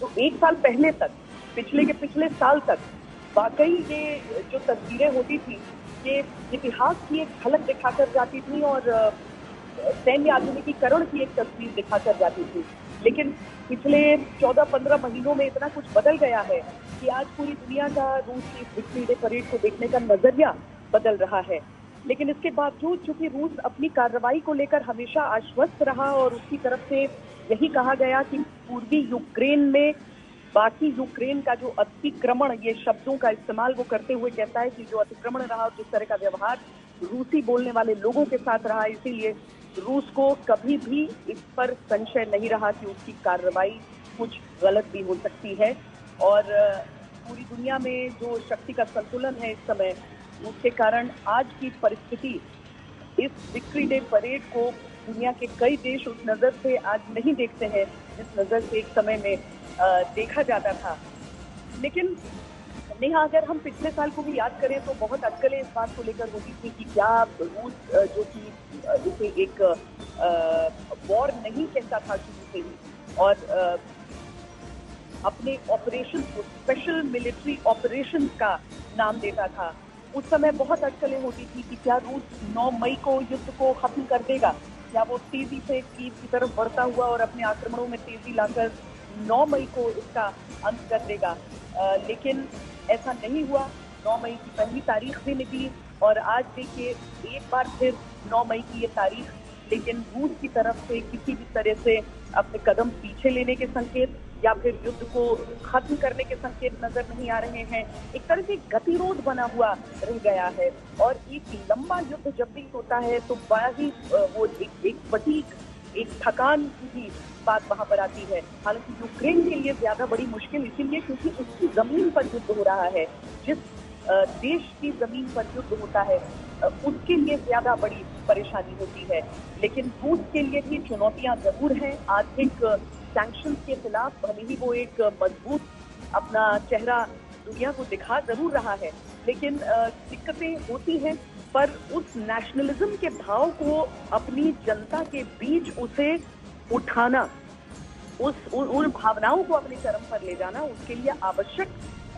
तो एक साल पहले तक, पिछले के पिछले साल तक वाकई ये जो तस्वीरें होती थी, ये इतिहास की एक झलक दिखाकर जाती थी और सैन्य आधुनिकीकरण की एक तस्वीर दिखाकर जाती थी। लेकिन पिछले 14-15 महीनों में इतना कुछ बदल गया है कि आज पूरी दुनिया का रूस की विक्ट्री डे परेड को देखने का नजरिया बदल रहा है। लेकिन इसके बावजूद चूंकि रूस अपनी कार्रवाई को लेकर हमेशा आश्वस्त रहा और उसकी तरफ से यही कहा गया कि पूर्वी यूक्रेन में बाकी यूक्रेन का जो अतिक्रमण, ये शब्दों का इस्तेमाल वो करते हुए कहता है कि जो अतिक्रमण रहा, जिस तरह का व्यवहार रूसी बोलने वाले लोगों के साथ रहा, इसीलिए रूस को कभी भी इस पर संशय नहीं रहा कि उसकी कार्रवाई कुछ गलत भी हो सकती है। और पूरी दुनिया में जो शक्ति का संतुलन है इस समय, उसके कारण आज की परिस्थिति, इस विक्ट्री डे परेड को दुनिया के कई देश उस नजर से आज नहीं देखते हैं जिस नजर से एक समय में देखा जाता था। लेकिन नेहा, अगर हम पिछले साल को भी याद करें तो बहुत अटकलें इस बात को लेकर होती थी कि क्या रूस जो कि जिसे एक वॉर नहीं कहता था शुरू से ही और अपने ऑपरेशन को स्पेशल मिलिट्री ऑपरेशन का नाम देता था, उस समय बहुत अटकलें होती थी कि क्या रूस 9 मई को युद्ध को खत्म कर देगा, क्या वो तेजी से कीव की तरफ बढ़ता हुआ और अपने आक्रमणों में तेजी लाकर 9 मई को इसका अंत कर देगा। लेकिन ऐसा नहीं हुआ। 9 मई की पहली तारीख भी निकली और आज देखिए एक बार फिर 9 मई की ये तारीख, लेकिन रूस की तरफ से किसी भी तरह से अपने कदम पीछे लेने के संकेत या फिर युद्ध को खत्म करने के संकेत नजर नहीं आ रहे हैं। एक तरह से गतिरोध बना हुआ रह गया है और एक लंबा युद्ध जब भी होता है तो बड़ा ही वो एक फटीग, एक थकान की बात वहां पर आती है। हालांकि यूक्रेन के लिए ज्यादा बड़ी मुश्किल इसीलिए क्योंकि उसकी जमीन पर युद्ध हो रहा है। जिस देश की जमीन पर युद्ध होता है उसके लिए ज्यादा बड़ी परेशानी होती है। लेकिन रूस के लिए भी चुनौतियां जरूर हैं। आर्थिक सैंक्शन के खिलाफ भले ही वो एक मजबूत अपना चेहरा दुनिया को दिखा जरूर रहा है, लेकिन दिक्कतें होती हैं। पर उस नेशनलिज्म के भाव को अपनी जनता के बीच उसे उठाना, उन भावनाओं को अपने चरम पर ले जाना उसके लिए आवश्यक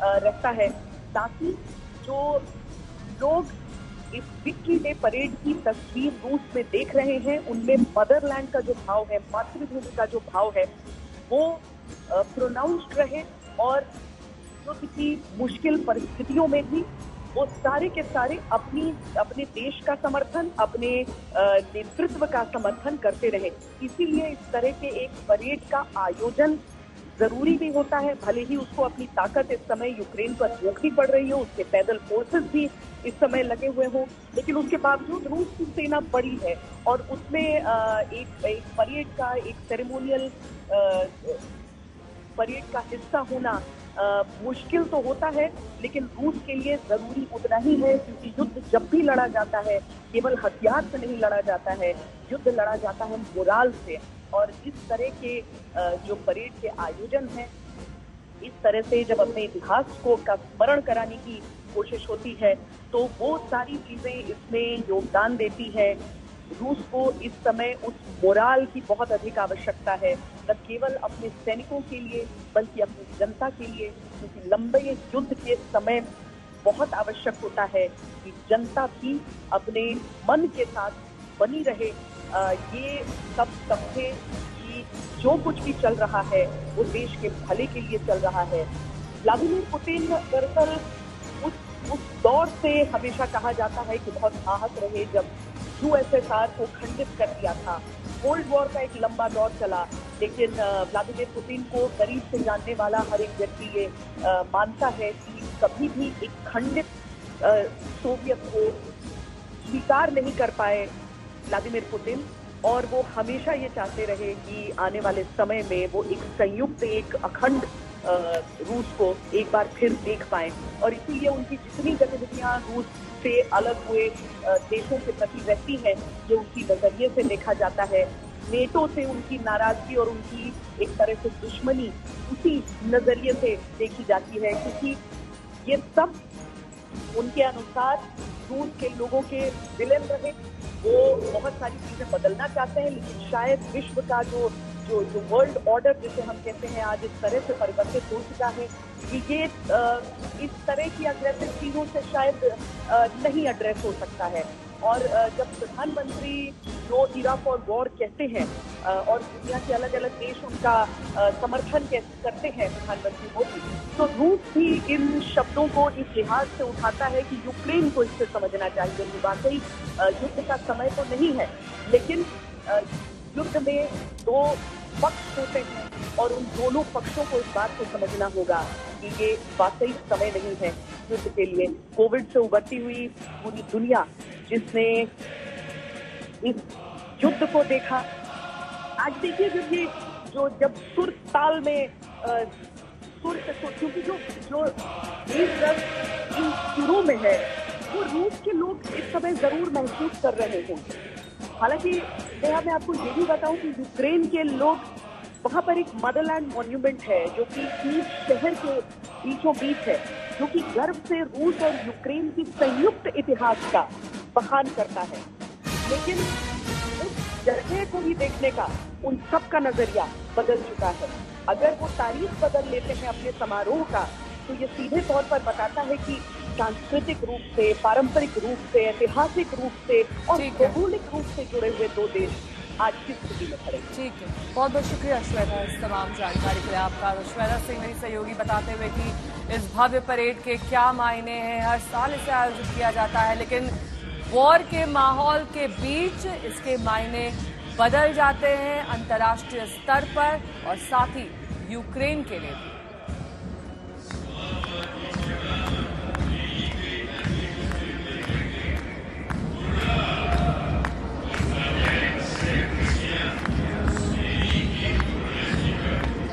रहता है, ताकि जो लोग इस विक्ट्री डे परेड की तस्वीर रूस में देख रहे हैं उनमें मदरलैंड का जो भाव है, मातृभूमि का जो भाव है, वो प्रोनाउंस्ड रहे और जो किसी मुश्किल परिस्थितियों में भी वो सारे के सारे अपने देश का समर्थन, अपने नेतृत्व का समर्थन करते रहे। इसीलिए इस तरह के एक परेड का आयोजन जरूरी भी होता है। भले ही उसको अपनी ताकत इस समय यूक्रेन पर रोकनी पड़ रही हो, उसके पैदल फोर्सेस भी इस समय लगे हुए हों, लेकिन उसके बावजूद रूस की सेना बड़ी है और उसमें एक परेड का, एक सेरेमोनियल परेड का हिस्सा होना मुश्किल तो होता है, लेकिन रूस के लिए जरूरी उतना ही है, क्योंकि युद्ध जब भी लड़ा जाता है केवल हथियार से नहीं लड़ा जाता है, युद्ध लड़ा जाता है मोराल से। और इस तरह के जो परेड के आयोजन हैं, इस तरह से जब अपने इतिहास को का स्मरण कराने की कोशिश होती है तो वो सारी चीजें इसमें योगदान देती है। रूस को इस समय उस मोराल की बहुत अधिक आवश्यकता है, न केवल अपने सैनिकों के लिए बल्कि अपनी जनता के लिए, क्योंकि लंबे युद्ध के समय बहुत आवश्यक होता है कि जनता भी अपने मन के साथ बनी रहे, ये सब समझे कि जो कुछ भी चल रहा है वो देश के भले के लिए चल रहा है। व्लादिमीर पुतिन दरअसल उस दौर से हमेशा कहा जाता है कि बहुत आहत रहे जब यूएसएसआर को खंडित कर दिया था। कोल्ड वॉर का एक लंबा दौर चला, लेकिन व्लादिमीर पुतिन को करीब से जानने वाला हर एक व्यक्ति ये मानता है कि कभी भी एक खंडित सोवियत को स्वीकार नहीं कर पाए व्लादिमीर पुतिन, और वो हमेशा ये चाहते रहे कि आने वाले समय में वो एक संयुक्त, एक अखंड रूस को एक बार फिर देख पाए। और इसीलिए उनकी जितनी गतिविधियां रूस से अलग हुए देशों के प्रति रहती है, ये उनकी नजरिए से देखा जाता है। नेटो से उनकी नाराजगी और उनकी एक तरह से दुश्मनी उसी नजरिए से देखी जाती है, क्योंकि ये सब उनके अनुसार रूस के लोगों के विलेन रहे। वो बहुत सारी चीजें बदलना चाहते हैं, लेकिन शायद विश्व का जो जो जो वर्ल्ड ऑर्डर जिसे हम कहते हैं आज इस तरह से परिवर्तित हो चुका है कि ये इस तरह की अग्रेसिव चीजों से शायद नहीं एड्रेस हो सकता है। और जब प्रधानमंत्री नो इरा फॉर वॉर कहते हैं और दुनिया के अलग अलग देश उनका समर्थन करते हैं प्रधानमंत्री मोदी, तो रूस भी इन शब्दों को इस लिहाज से उठाता है कि यूक्रेन को इससे समझना चाहिए कि वाकई युद्ध का समय तो नहीं है, लेकिन युद्ध में दो पक्ष होते हैं और उन दोनों पक्षों को इस बात को समझना होगा कि ये वाकई समय नहीं है युद्ध के लिए। कोविड से उभरती हुई पूरी दुनिया जिसने इस युद्ध को देखा, आज देखिए क्योंकि जब सुर ताल में सुर से सुर, क्योंकि जो देशभक्त इन सुरों में है वो रूस के लोग इस समय जरूर महसूस कर रहे होंगे। हालांकि मैं आपको ये भी बताऊं कि यूक्रेन के लोग, वहां पर एक मदरलैंड मॉन्यूमेंट है जो कि कीव शहर के बीचों बीच है, जो कि गर्व से रूस और यूक्रेन की संयुक्त इतिहास का बखान करता है। लेकिन उस जगह को भी देखने का उन सब का नजरिया बदल चुका है। अगर वो तारीख बदल लेते हैं अपने समारोह का, तो ये सीधे तौर पर बताता है कि सांस्कृतिक रूप से, पारंपरिक रूप से, ऐतिहासिक रूप से और भौगोलिक रूप से जुड़े हुए दो देश आज की स्थिति में खड़े। ठीक है, बहुत बहुत शुक्रिया श्वेता इस तमाम जानकारी के लिए आपका। श्वेता सिंह मेरी सहयोगी बताते हुए कि इस भव्य परेड के क्या मायने हैं। हर साल इसे आयोजित किया जाता है, लेकिन वॉर के माहौल के बीच इसके मायने बदल जाते हैं अंतर्राष्ट्रीय स्तर पर और साथ ही यूक्रेन के लिए भी।